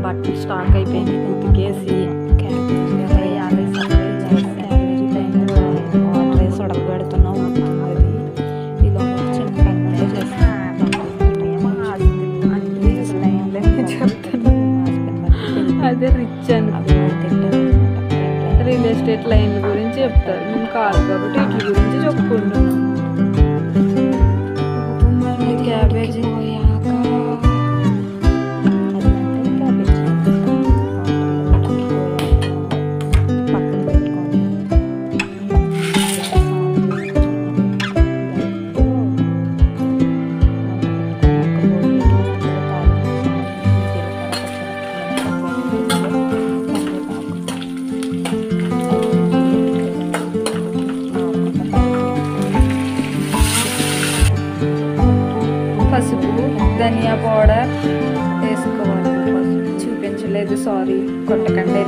బట్టలు స్టాక్ అయిపోయింది ఉతికేసి వేయాలి. క్యాబేజీ టైంలో వాటర్ వేసి ఉడకబెడుతున్నాం. అది ఇలా చిన్న పని చేస్తాను. అదే రిచ్ అని రియల్ ఎస్టేట్ లైన్ గురించి చెప్తారు. మేము కాదు కాబట్టి వీటి గురించి చెప్పుకుంటున్నాం. క్యాబేజీ పసుపు ధనియా పౌడర్ వేసుకోవాలి. చూపించలేదు, సారీ, కొట్టకండి.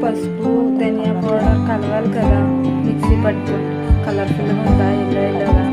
పసుపు ధనియా పౌడర్ కలవాలి కదా, మిక్సీ పట్టుకోండి. కలర్ఫుల్గా ఉందా ఇలా ఇలాగా